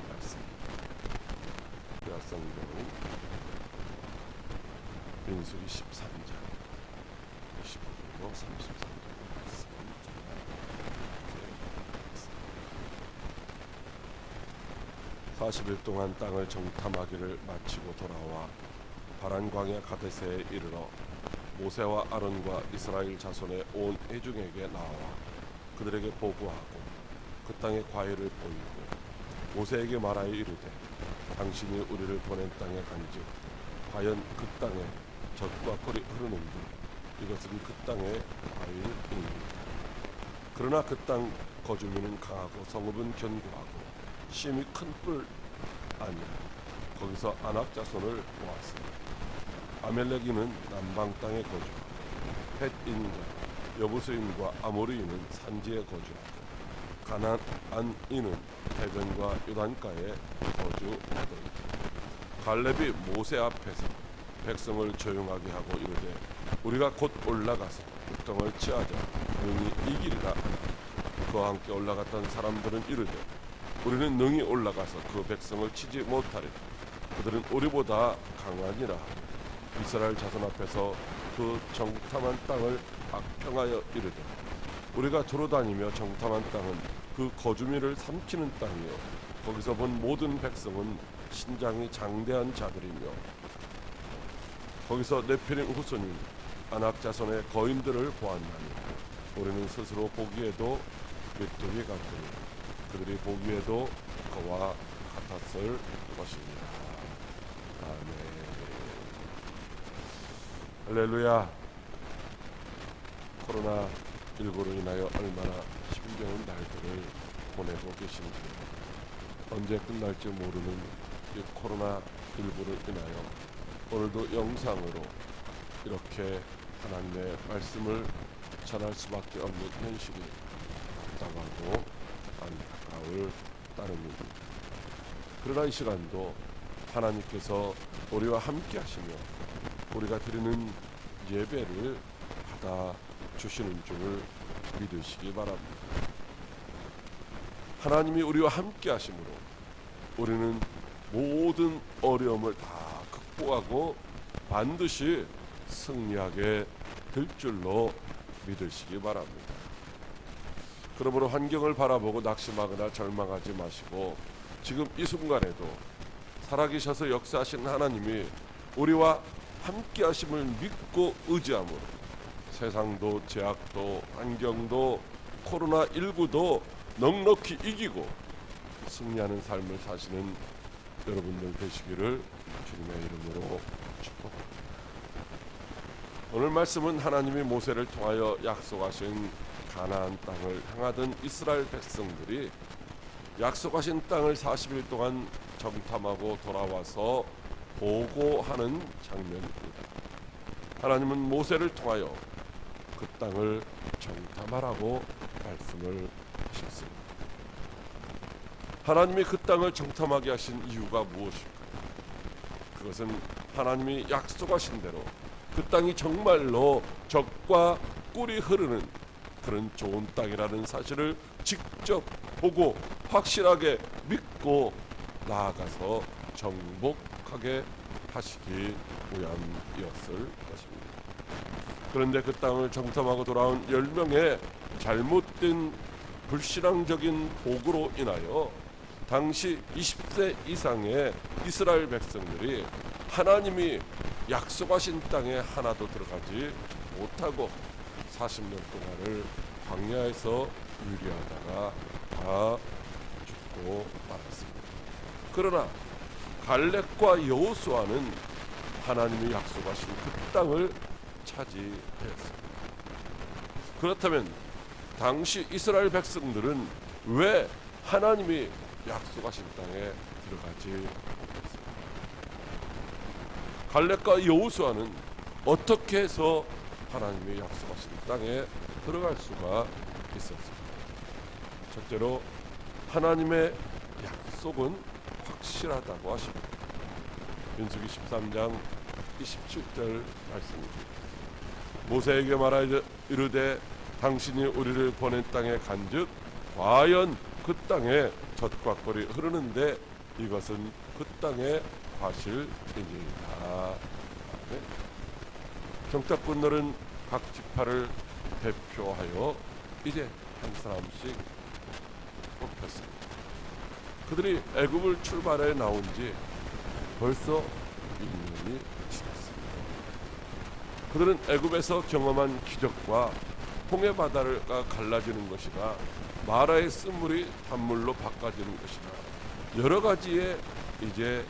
말씀입니다. 구약 성경은 민수기 13장 29절로 33절 말씀을 전하겠습니다. 40일 동안 땅을 정탐하기를 마치고 돌아와 바란 광야 가데스에 이르러 모세와 아론과 이스라엘 자손의 온 회중에게 나와 그들에게 보고하고 그 땅의 과일을 보이고 모세에게 말하여 이르되 당신이 우리를 보낸 땅에 간즉 과연 그 땅에 젖과 꿀이 흐르는지 이것은 그 땅의 과일입니다. 그러나 그 땅 거주민은 강하고 성읍은 견고하고 심히 큰 뿔 아니라 거기서 아낙 자손을 보았습니다. 아멜렉인은 남방 땅에 거주하고 헷인과 여부스인과 아모리인은 산지에 거주하고 가나안인은 해변과 요단가에 거주하더이다. 갈렙이 모세 앞에서 백성을 조용하게 하고 이르되 우리가 곧 올라가서 그 땅을 치하자 능히 이기리라 하나 그와 함께 올라갔던 사람들은 이르되 우리는 능히 올라가서 그 백성을 치지 못하리라 그들은 우리보다 강하니라 하고 이스라엘 자손 앞에서 그 정탐한 땅을 악평하여 이르되 우리가 두루다니며 정탐한 땅은 그 거주민을 삼키는 땅이요 거기서 본 모든 백성은 신장이 장대한 자들이며 거기서 네피림 후손인 아낙 자손의 거인들을 보았나니 우리는 스스로 보기에도 메뚜기 같으니 그들이 보기에도 그와 같았을 것입니다. 아멘. 할렐루야. 코로나19로 인하여 얼마나 힘겨운 날들을 보내고 계신지 언제 끝날지 모르는 이 코로나19로 인하여 오늘도 영상으로 이렇게 하나님의 말씀을 전할 수밖에 없는 현실이 답답하고 안타까울 따름입니다. 그러나 이 시간도 하나님께서 우리와 함께 하시며 우리가 드리는 예배를 받아 주시는 줄을 믿으시기 바랍니다. 하나님이 우리와 함께 하심으로 우리는 모든 어려움을 다 극복하고 반드시 승리하게 될 줄로 믿으시기 바랍니다. 그러므로 환경을 바라보고 낙심하거나 절망하지 마시고 지금 이 순간에도 살아계셔서 역사하신 하나님이 우리와 함께 하심을 믿고 의지함으로 세상도 제약도 환경도 코로나19도 넉넉히 이기고 승리하는 삶을 사시는 여러분들 되시기를 주님의 이름으로 축복합니다. 오늘 말씀은 하나님이 모세를 통하여 약속하신 가나안 땅을 향하던 이스라엘 백성들이 약속하신 땅을 40일 동안 정탐하고 돌아와서 보고하는 장면입니다. 하나님은 모세를 통하여 그 땅을 정탐하라고 말씀을 하셨습니다. 하나님이 그 땅을 정탐하게 하신 이유가 무엇일까요? 그것은 하나님이 약속하신 대로 그 땅이 정말로 젖과 꿀이 흐르는 그런 좋은 땅이라는 사실을 직접 보고 확실하게 믿고 나아가서 정복하게 하시기 위함이었을 것입니다. 그런데 그 땅을 정탐하고 돌아온 10명의 잘못된 불신앙적인 보고로 인하여 당시 20세 이상의 이스라엘 백성들이 하나님이 약속하신 땅에 하나도 들어가지 못하고 40년 동안을 광야에서 유리하다가 다 죽고 말았습니다. 그러나 갈렙과 여호수아는 하나님이 약속하신 그 땅을 차지하였습니다. 그렇다면 당시 이스라엘 백성들은 왜 하나님이 약속하신 땅에 들어가지 못했습니까? 갈렙과 여호수아는 어떻게 해서 하나님이 약속하신 땅에 들어갈 수가 있었습니다. 첫째로 하나님의 약속은 확실하다고 하십니다. 민수기 13장 27절 말씀입니다. 모세에게 말하여 이르되 당신이 우리를 보낸 땅에 간즉 과연 그 땅에 젖과 꿀이 흐르는데 이것은 그 땅의 과실입니다. 네. 정탐꾼들은 각 지파를 대표하여 이제 한 사람씩 뽑혔습니다. 그들이 애굽을 출발해 나온 지 벌써 1년이 지났습니다. 그들은 애굽에서 경험한 기적과 홍해 바다가 갈라지는 것이나 마라의 쓴물이 단물로 바꿔지는 것이나 여러 가지의 이제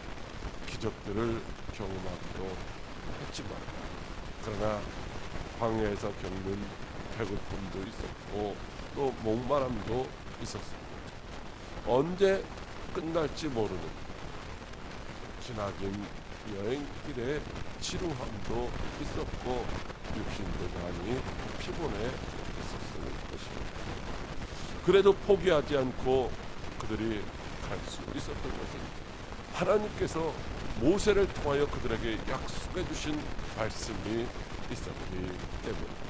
기적들을 경험하기도 했지만, 그러나 광야에서 겪는 배고픔도 있었고 또 목마름도 있었습니다. 언제 끝날지 모르는 지나긴 여행길에 지루함도 있었고 육신도 많이 피곤해 있었을 것입니다. 그래도 포기하지 않고 그들이 갈 수 있었던 것은 하나님께서 모세를 통하여 그들에게 약속해 주신 말씀이 있었기 때문입니다.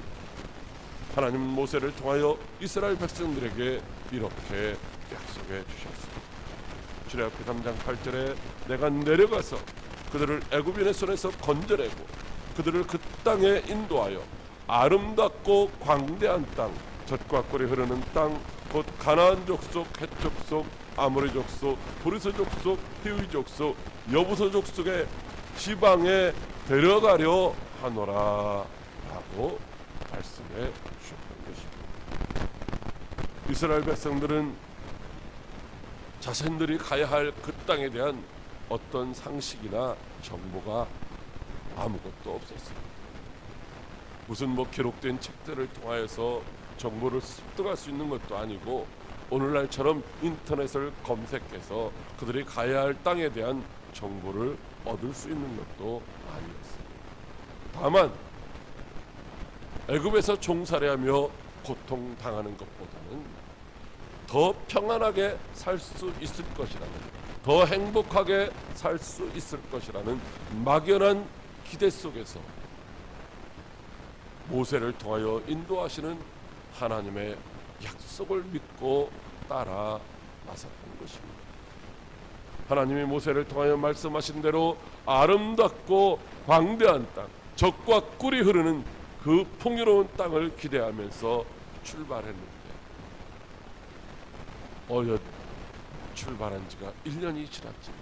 하나님 모세를 통하여 이스라엘 백성들에게 이렇게 약속해 주셨습니다. 출애굽기 3장 8절에 내가 내려가서 그들을 애굽인의 손에서 건져내고 그들을 그 땅에 인도하여 아름답고 광대한 땅, 젖과 꿀이 흐르는 땅, 곧 가나안 족속, 헷 족속, 아모리 족속, 브리스 족속, 히위 족속, 여부서 족속의 지방에 데려가려 하노라 라고 말씀해 주셨던 것입니다. 이스라엘 백성들은 자신들이 가야 할 그 땅에 대한 어떤 상식이나 정보가 아무것도 없었습니다. 무슨 기록된 책들을 통하여서 정보를 습득할 수 있는 것도 아니고 오늘날처럼 인터넷을 검색해서 그들이 가야 할 땅에 대한 정보를 얻을 수 있는 것도 아니었습니다. 다만 애굽에서 종살이하며 고통당하는 것보다는 더 평안하게 살 수 있을 것이라는, 더 행복하게 살 수 있을 것이라는 막연한 기대 속에서 모세를 통하여 인도하시는 하나님의 약속을 믿고 따라 나섰던 것입니다. 하나님이 모세를 통하여 말씀하신 대로 아름답고 광대한 땅, 젖과 꿀이 흐르는 그 풍요로운 땅을 기대하면서 출발했는데 어여 출발한 지가 1년이 지났지만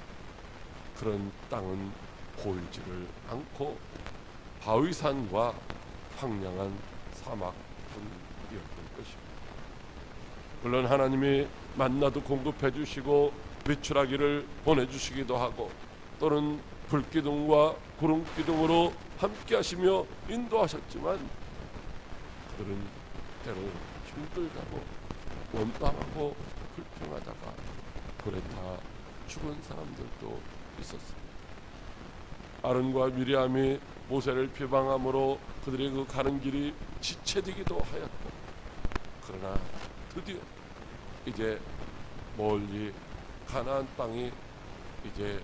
그런 땅은 보이지를 않고 바위산과 황량한 사막뿐이었던 것입니다. 물론 하나님이 만나도 공급해 주시고 메추라기를 보내주시기도 하고 또는 불기둥과 구름기둥으로 함께 하시며 인도하셨지만 그들은 때로 힘들다고 원망하고 불평하다가 불에 타 죽은 사람들도 있었습니다. 아론과 미리암이 모세를 비방함으로 그들의 그 가는 길이 지체되기도 하였고, 그러나 드디어 이제 멀리 가나안 땅이 이제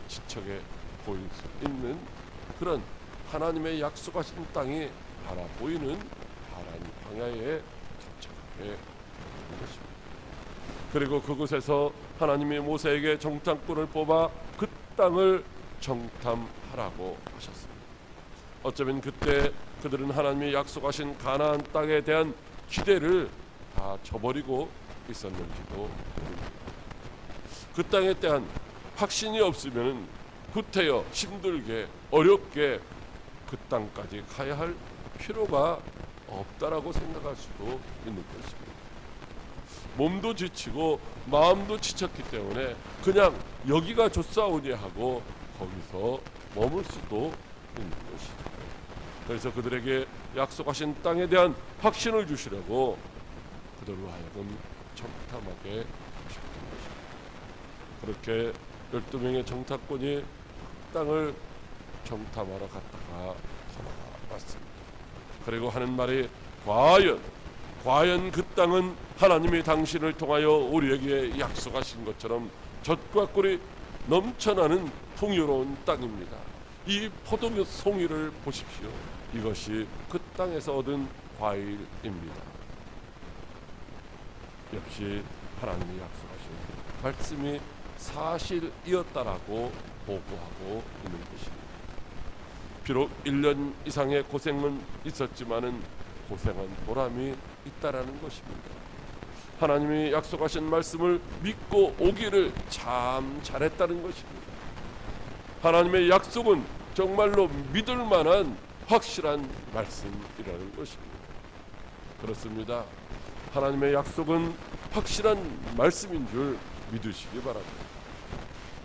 지척에 보일 수 있는 그런 하나님의 약속하신 땅이 바라 보이는 파란 광야에 도착하게 된 것입니다. 그리고 그곳에서 하나님이 모세에게 정탐꾼을 뽑아 그 땅을 정탐하라고 하셨습니다. 어쩌면 그때 그들은 하나님이 약속하신 가나안 땅에 대한 기대를 다 저버리고 있었는지도 모릅니다. 그 땅에 대한 확신이 없으면 후퇴여 힘들게 어렵게 그 땅까지 가야 할 필요가 없다라고 생각할 수도 있는 것입니다. 몸도 지치고 마음도 지쳤기 때문에 그냥 여기가 좋사오니 하고 거기서 머물 수도 있는 것이죠. 그래서 그들에게 약속하신 땅에 대한 확신을 주시려고 그들로 하여금 정탐하게 하셨던 것입니다. 그렇게 12명의 정탐꾼이 땅을 정탐하러 갔다가 돌아왔습니다. 그리고 하는 말이 과연 그 땅은 하나님이 당신을 통하여 우리에게 약속하신 것처럼 젖과 꿀이 넘쳐나는 풍요로운 땅입니다. 이 포도주 송이를 보십시오. 이것이 그 땅에서 얻은 과일입니다. 역시 하나님이 약속하신 말씀이 사실이었다라고 보고하고 있는 것입니다. 비록 1년 이상의 고생은 있었지만은 고생한 보람이 있다라는 것입니다. 하나님이 약속하신 말씀을 믿고 오기를 참 잘했다는 것입니다. 하나님의 약속은 정말로 믿을 만한 확실한 말씀이라는 것입니다. 그렇습니다. 하나님의 약속은 확실한 말씀인 줄 믿으시기 바랍니다.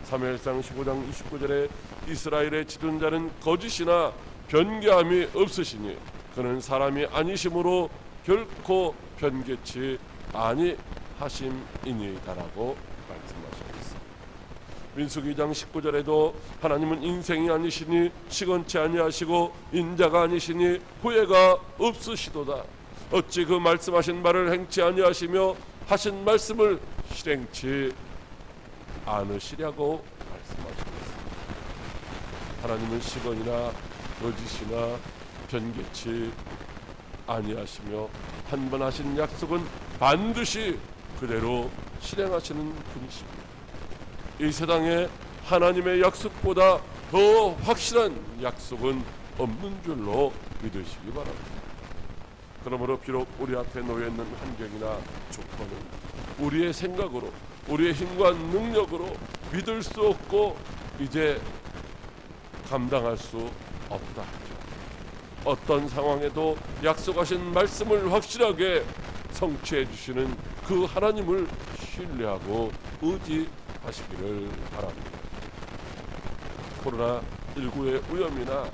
사무엘상 15장 29절에 이스라엘의 지존자는 거짓이나 변개함이 없으시니 그는 사람이 아니심으로 결코 변개치 아니하심이니이다라고 말씀하셨습니다. 민수기 2장 19절에도 하나님은 인생이 아니시니 시건치 아니하시고 인자가 아니시니 후회가 없으시도다. 어찌 그 말씀하신 말을 행치 아니하시며 하신 말씀을 실행치 않으시려고 말씀하셨습니다. 하나님은 시건이나 거짓이나 변개치 아니하시며 한 번 하신 약속은 반드시 그대로 실행하시는 분이십니다. 이 세상에 하나님의 약속보다 더 확실한 약속은 없는 줄로 믿으시기 바랍니다. 그러므로 비록 우리 앞에 놓여 있는 환경이나 조건은 우리의 생각으로, 우리의 힘과 능력으로 믿을 수 없고 이제 감당할 수 없다 하죠. 어떤 상황에도 약속하신 말씀을 확실하게 성취해 주시는 그 하나님을 신뢰하고 의지하시기를 바랍니다. 코로나19의 위험이나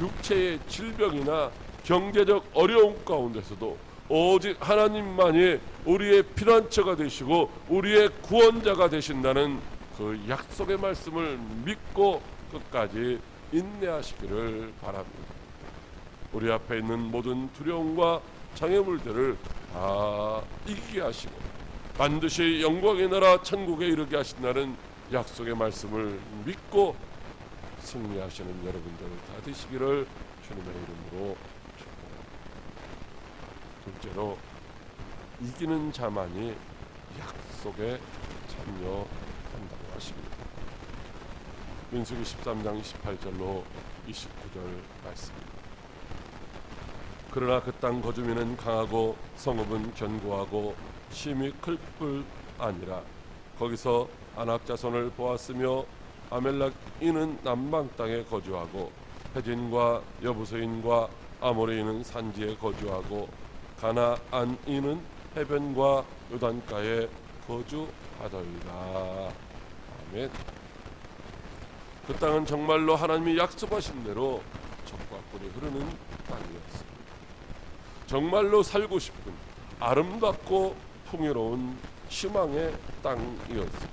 육체의 질병이나 경제적 어려움 가운데서도 오직 하나님만이 우리의 피난처가 되시고 우리의 구원자가 되신다는 그 약속의 말씀을 믿고 끝까지 인내하시기를 바랍니다. 우리 앞에 있는 모든 두려움과 장애물들을 다 이기게 하시고 반드시 영광의 나라 천국에 이르게 하신다는 약속의 말씀을 믿고 승리하시는 여러분들 다 되시기를 주님의 이름으로 축복합니다. 둘째로 이기는 자만이 약속에 참여한다고 하십니다. 민수기 13장 28절로 29절 말씀입니다. 그러나 그 땅 거주민은 강하고 성읍은 견고하고 심히 클 뿐 아니라 거기서 아낙 자손을 보았으며 아멜렉인은 남방 땅에 거주하고 헤진과 여부서인과 아모리인은 산지에 거주하고 가나안인은 해변과 요단가에 거주하더이다. 아멘. 그 땅은 정말로 하나님이 약속하신 대로 적과 꿀이 흐르는 땅이었습니다. 정말로 살고 싶은 아름답고 풍요로운 희망의 땅이었습니다.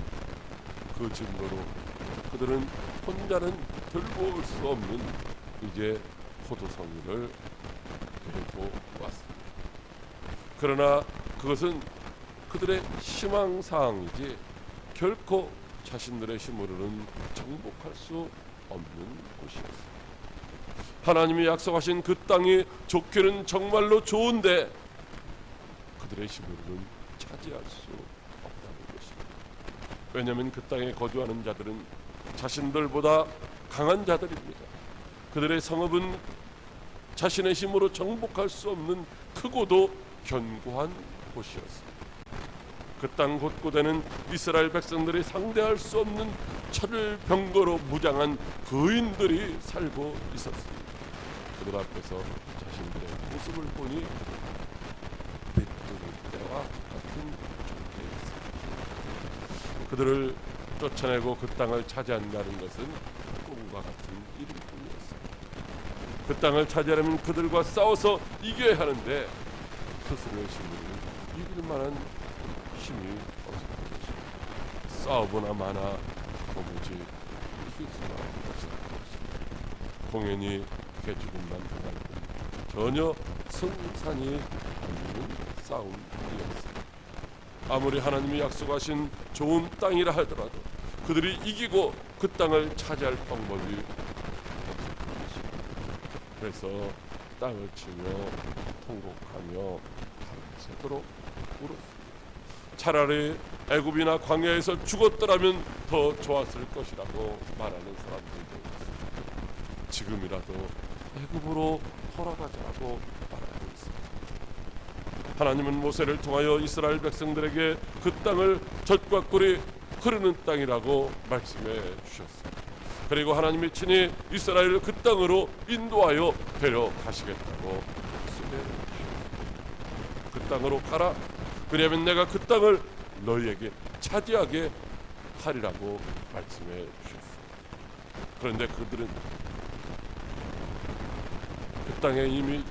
그 증거로 그들은 혼자는 들고 올 수 없는 이제 포도성이를 들고 왔습니다. 그러나 그것은 그들의 희망사항이지 결코 자신들의 힘으로는 정복할 수 없는 곳이었습니다. 하나님이 약속하신 그 땅이 좋기는 정말로 좋은데 그들의 힘으로는 차지할 수 없다는 것입니다. 왜냐하면 그 땅에 거주하는 자들은 자신들보다 강한 자들입니다. 그들의 성읍은 자신의 힘으로 정복할 수 없는 크고도 견고한 곳이었습니다. 그 땅 곳곳에는 이스라엘 백성들이 상대할 수 없는 철병거로 무장한 거인들이 살고 있었습니다. 그들 앞에서 자신들의 모습을 보니 메뚜기 떼와 같은 존재였습니다. 그들을 쫓아내고 그 땅을 차지한다는 것은 꿈과 같은 일뿐이었습니다. 그 땅을 차지하려면 그들과 싸워서 이겨야 하는데 스스로의 힘으로는 이길 만한 힘이 없었던 것입니다. 싸우거나 마나 도무지 이길 수가 없었던 것입니다. 공연히 개죽음만 당할 뿐 전혀 승산이 없는 싸움이었습니다. 아무리 하나님이 약속하신 좋은 땅이라 하더라도 그들이 이기고 그 땅을 차지할 방법이 없었던 것입니다. 그래서 땅을 치며 통곡하며 밤새도록 울었습니다. 차라리 애굽이나 광야에서 죽었더라면 더 좋았을 것이라고 말하는 사람들도 있습니다. 지금이라도 애굽으로 돌아가자라고 말하고 있습니다. 하나님은 모세를 통하여 이스라엘 백성들에게 그 땅을 젖과 꿀이 흐르는 땅이라고 말씀해 주셨습니다. 그리고 하나님이 친히 이스라엘을 그 땅으로 인도하여 데려가시겠다고 말씀해 주셨습니다. 그 땅으로 가라. 그러면 내가 그 땅을 너희에게 차지하게 하리라고 말씀해 주셨습니다. 그런데 그들은 그 땅에 이미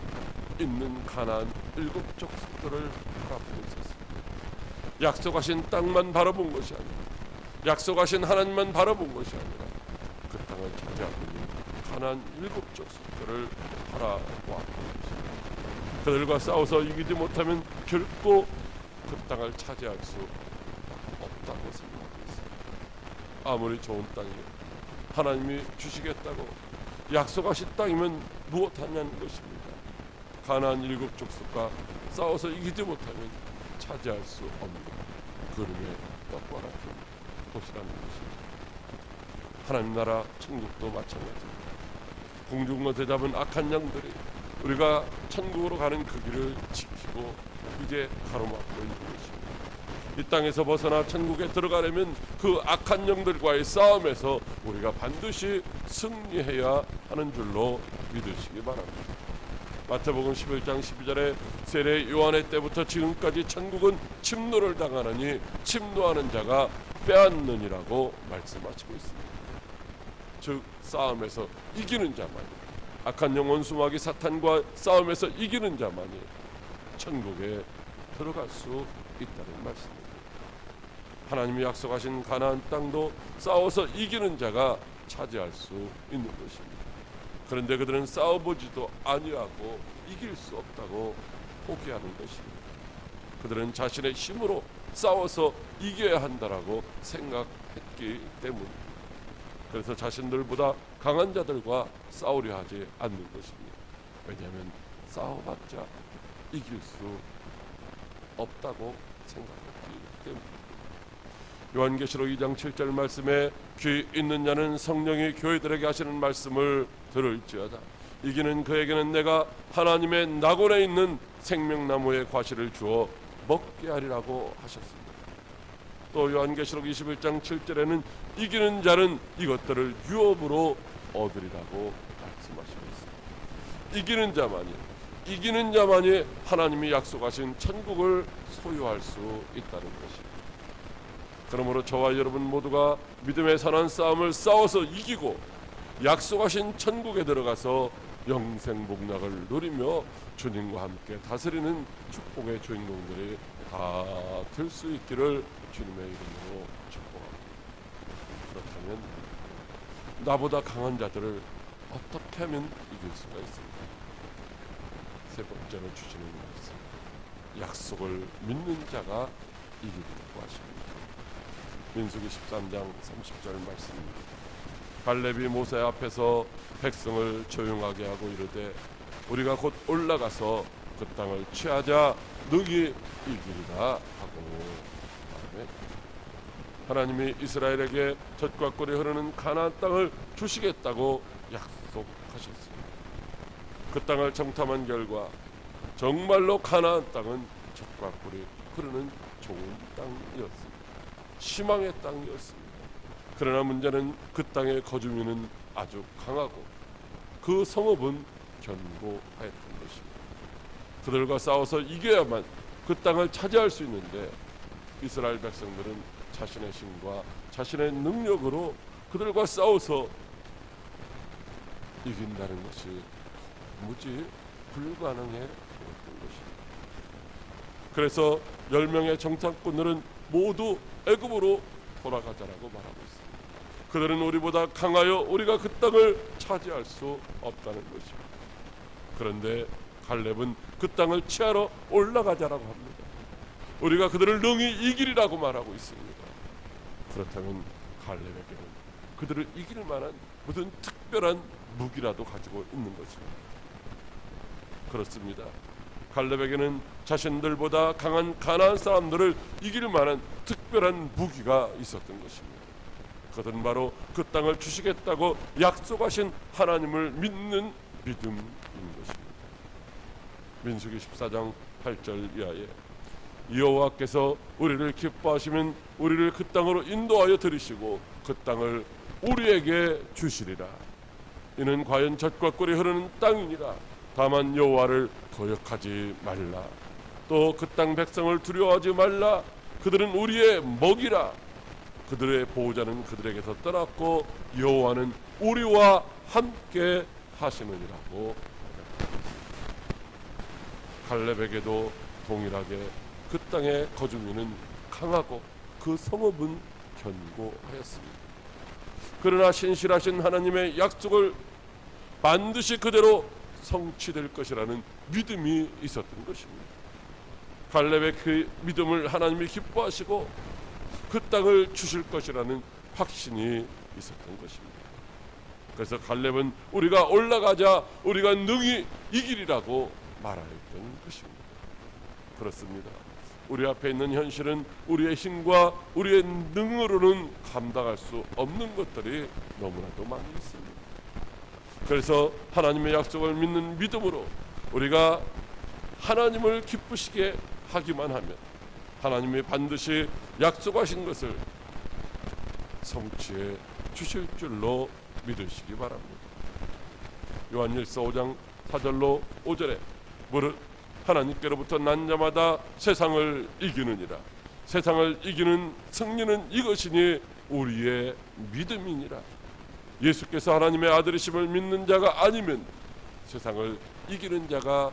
있는 가나안 7 족속들을 바라보고 있었습니다. 약속하신 땅만 바라본 것이 아니라, 약속하신 하나님만 바라본 것이 아니라 그 땅을 차지하고 있는 가나안 7 족속들을 바라보았던 것입니다. 그들과 싸워서 이기지 못하면 결코 그 땅을 차지할 수 없다고 생각하고 있습니다. 아무리 좋은 땅이면 하나님이 주시겠다고 약속하신 땅이면 무엇하냐는 것입니다. 가나안 7 족속과 싸워서 이기지 못하면 차지할 수 없는 그름의 떡과 같은 곳이라는 것입니다. 하나님 나라 천국도 마찬가지입니다. 공중어제 잡은 악한 양들이 우리가 천국으로 가는 그 길을 지키고 이제 가로막고 있는 것입니다. 이 땅에서 벗어나 천국에 들어가려면 그 악한 영들과의 싸움에서 우리가 반드시 승리해야 하는 줄로 믿으시기 바랍니다. 마태복음 11장 12절에 세례 요한의 때부터 지금까지 천국은 침노를 당하느니 침노하는 자가 빼앗느니라고 말씀하시고 있습니다. 즉 싸움에서 이기는 자만이, 악한 영혼 수마귀 사탄과 싸움에서 이기는 자만이 천국에 들어갈 수 있다는 말씀입니다. 하나님이 약속하신 가나안 땅도 싸워서 이기는 자가 차지할 수 있는 것입니다. 그런데 그들은 싸워보지도 아니하고 이길 수 없다고 포기하는 것입니다. 그들은 자신의 힘으로 싸워서 이겨야 한다라고 생각했기 때문입니다. 그래서 자신들보다 강한 자들과 싸우려 하지 않는 것입니다. 왜냐하면 싸워봤자 이길 수 없다고 생각했기 때문입니다. 요한계시록 2장 7절 말씀에 귀 있는 자는 성령이 교회들에게 하시는 말씀을 들을지어다. 이기는 그에게는 내가 하나님의 낙원에 있는 생명나무의 과실을 주어 먹게 하리라고 하셨습니다. 또 요한계시록 21장 7절에는 이기는 자는 이것들을 유업으로 얻으리라고 말씀하시고 있습니다. 이기는 자만이 하나님이 약속하신 천국을 소유할 수 있다는 것입니다. 그러므로 저와 여러분 모두가 믿음의 선한 싸움을 싸워서 이기고 약속하신 천국에 들어가서 영생 복락을 누리며 주님과 함께 다스리는 축복의 주인공들이 다 될 수 있기를 주님의 이름으로 축복합니다. 그렇다면 나보다 강한 자들을 어떻게 하면 이길 수가 있습니까? 세 번째로 주시는 말씀, 약속을 믿는 자가 이기리라고 하십니다. 민수기 13장 30절 말씀입니다. 갈렙이 모세 앞에서 백성을 조용하게 하고 이르되 우리가 곧 올라가서 그 땅을 취하자 너희 이기리라 하고, 아멘. 하나님이 이스라엘에게 젖과 꿀이 흐르는 가나안 땅을 주시겠다고 약속하셨습니다. 그 땅을 정탐한 결과 정말로 가나안 땅은 젖과 꿀이 흐르는 좋은 땅이었습니다. 희망의 땅이었습니다. 그러나 문제는 그 땅의 거주민은 아주 강하고 그 성읍은 견고하였던 것입니다. 그들과 싸워서 이겨야만 그 땅을 차지할 수 있는데 이스라엘 백성들은 자신의 힘과 자신의 능력으로 그들과 싸워서 이긴다는 것이 무지 불가능해 보였던 것입니다. 그래서 10명의 정탐꾼들은 모두 애굽으로 돌아가자라고 말하고 있습니다. 그들은 우리보다 강하여 우리가 그 땅을 차지할 수 없다는 것입니다. 그런데 갈렙은 그 땅을 취하러 올라가자라고 합니다. 우리가 그들을 능히 이기리라고 말하고 있습니다. 그렇다면 갈렙에게는 그들을 이길 만한 무슨 특별한 무기라도 가지고 있는 것입니다. 그렇습니다. 갈렙에게는 자신들보다 강한 가나안 사람들을 이길 만한 특별한 무기가 있었던 것입니다. 그것은 바로 그 땅을 주시겠다고 약속하신 하나님을 믿는 믿음인 것입니다. 민수기 14장 8절 이하에 여호와께서 우리를 기뻐하시면 우리를 그 땅으로 인도하여 들이시고 그 땅을 우리에게 주시리라. 이는 과연 젖과 꿀이 흐르는 땅이니라. 다만 여호와를 거역하지 말라. 또 그 땅 백성을 두려워하지 말라. 그들은 우리의 먹이라. 그들의 보호자는 그들에게서 떠났고 여호와는 우리와 함께 하시느니라고. 갈렙에게도 동일하게 그 땅의 거주민은 강하고 그 성읍은 견고하였습니다. 그러나 신실하신 하나님의 약속을 반드시 그대로 성취될 것이라는 믿음이 있었던 것입니다. 갈렙의 그 믿음을 하나님이 기뻐하시고 그 땅을 주실 것이라는 확신이 있었던 것입니다. 그래서 갈렙은 우리가 올라가자 우리가 능히 이기리라고 말하였던 것입니다. 그렇습니다. 우리 앞에 있는 현실은 우리의 힘과 우리의 능으로는 감당할 수 없는 것들이 너무나도 많이 있습니다. 그래서 하나님의 약속을 믿는 믿음으로 우리가 하나님을 기쁘시게 하기만 하면 하나님이 반드시 약속하신 것을 성취해 주실 줄로 믿으시기 바랍니다. 요한일서 5장 4절로 5절에 무릇 하나님께로부터 난 자마다 세상을 이기느니라. 세상을 이기는 승리는 이것이니 우리의 믿음이니라. 예수께서 하나님의 아들이심을 믿는 자가 아니면 세상을 이기는 자가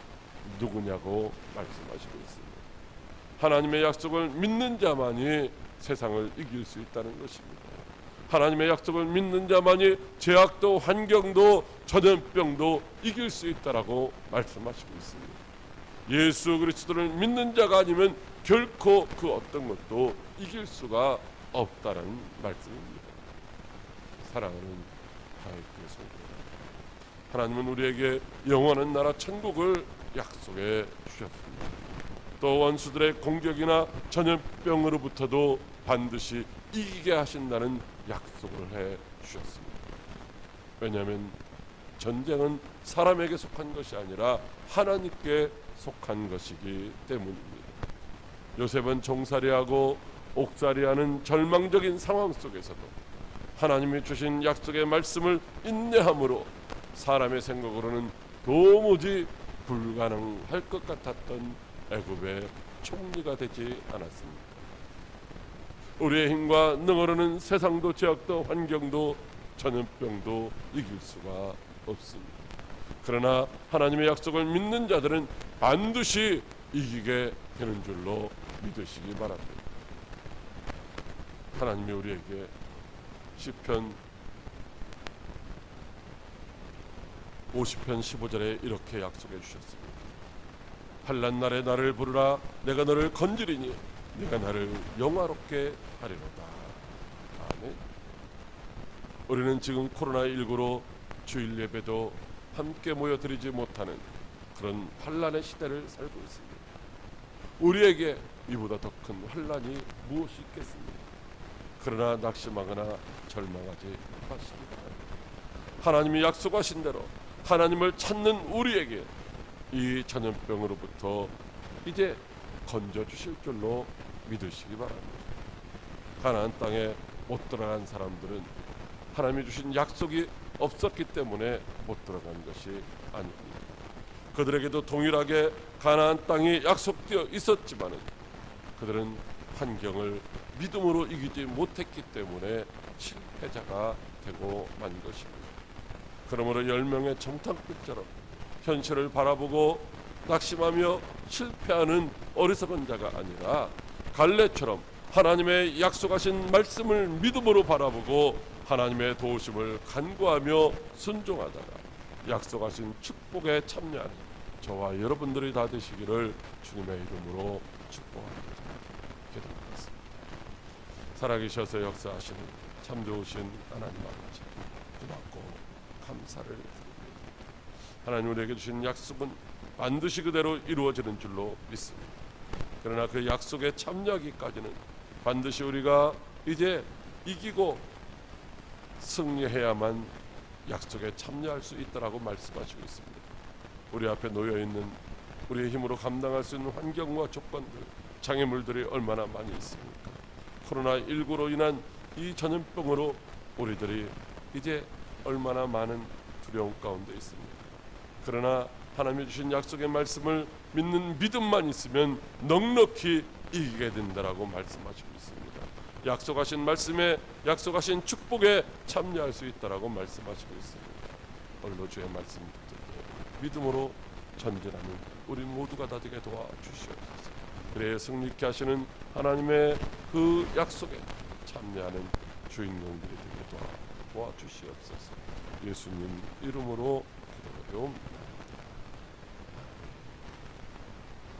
누구냐고 말씀하시고 있습니다. 하나님의 약속을 믿는 자만이 세상을 이길 수 있다는 것입니다. 하나님의 약속을 믿는 자만이 죄악도 환경도 전염병도 이길 수 있다라고 말씀하시고 있습니다. 예수 그리스도를 믿는 자가 아니면 결코 그 어떤 것도 이길 수가 없다는 말씀입니다. 사랑하는 하나님의 성도, 하나님은 우리에게 영원한 나라 천국을 약속해 주셨습니다. 또 원수들의 공격이나 전염병으로부터도 반드시 이기게 하신다는 약속을 해 주셨습니다. 왜냐하면 전쟁은 사람에게 속한 것이 아니라 하나님께 속한 것이기 때문입니다. 요셉은 종살이하고 옥살이하는 절망적인 상황 속에서도 하나님이 주신 약속의 말씀을 인내함으로 사람의 생각으로는 도무지 불가능할 것 같았던 애굽의 총리가 되지 않았습니다. 우리의 힘과 능으로는 세상도 죄악도 환경도 전염병도 이길 수가 없습니다. 그러나 하나님의 약속을 믿는 자들은 반드시 이기게 되는 줄로 믿으시기 바랍니다. 하나님이 우리에게 시편 50편 15절에 이렇게 약속해 주셨습니다. 환난 날에 나를 부르라. 내가 너를 건지리니 네가 나를 영화롭게 하리로다. 아멘. 우리는 지금 코로나19로 주일 예배도 함께 모여드리지 못하는 그런 환난의 시대를 살고 있습니다. 우리에게 이보다 더 큰 환난이 무엇이 있겠습니까? 그러나 낙심하거나 절망하지 마십니다. 하나님이 약속하신 대로 하나님을 찾는 우리에게 이 전염병으로부터 이제 건져주실 줄로 믿으시기 바랍니다. 가나안 땅에 못 들어간 사람들은 하나님이 주신 약속이 없었기 때문에 못 들어간 것이 아닙니다. 그들에게도 동일하게 가나안 땅이 약속되어 있었지만은 그들은 환경을 믿음으로 이기지 못했기 때문에 실패자가 되고 만 것입니다. 그러므로 10명의 정탐꾼처럼 현실을 바라보고 낙심하며 실패하는 어리석은 자가 아니라 갈렙처럼 하나님의 약속하신 말씀을 믿음으로 바라보고 하나님의 도우심을 간구하며 순종하다가 약속하신 축복에 참여하는 저와 여러분들이 다 되시기를 주님의 이름으로 축복합니다. 기도하겠습니다. 살아계셔서 역사하시는 참 좋으신 하나님 아버지, 고맙고 감사를 드립니다. 하나님 우리에게 주신 약속은 반드시 그대로 이루어지는 줄로 믿습니다. 그러나 그 약속에 참여하기까지는 반드시 우리가 이제 이기고 승리해야만 약속에 참여할 수 있다라고 말씀하시고 있습니다. 우리 앞에 놓여있는 우리의 힘으로 감당할 수 있는 환경과 조건들, 장애물들이 얼마나 많이 있습니까? 코로나19로 인한 이 전염병으로 우리들이 이제 얼마나 많은 두려움 가운데 있습니까? 그러나 하나님이 주신 약속의 말씀을 믿는 믿음만 있으면 넉넉히 이기게 된다라고 말씀하시고 있습니다. 약속하신 말씀에, 약속하신 축복에 참여할 수 있다라고 말씀하시고 있습니다. 오늘도 주의 말씀 붙들고 믿음으로 전진하는 우리 모두가 다 되게 도와주시옵소서. 그래야 승리케 하시는 하나님의 그 약속에 참여하는 주인공들이 되게 도와주시옵소서. 예수님 이름으로 기도드리옵나이다.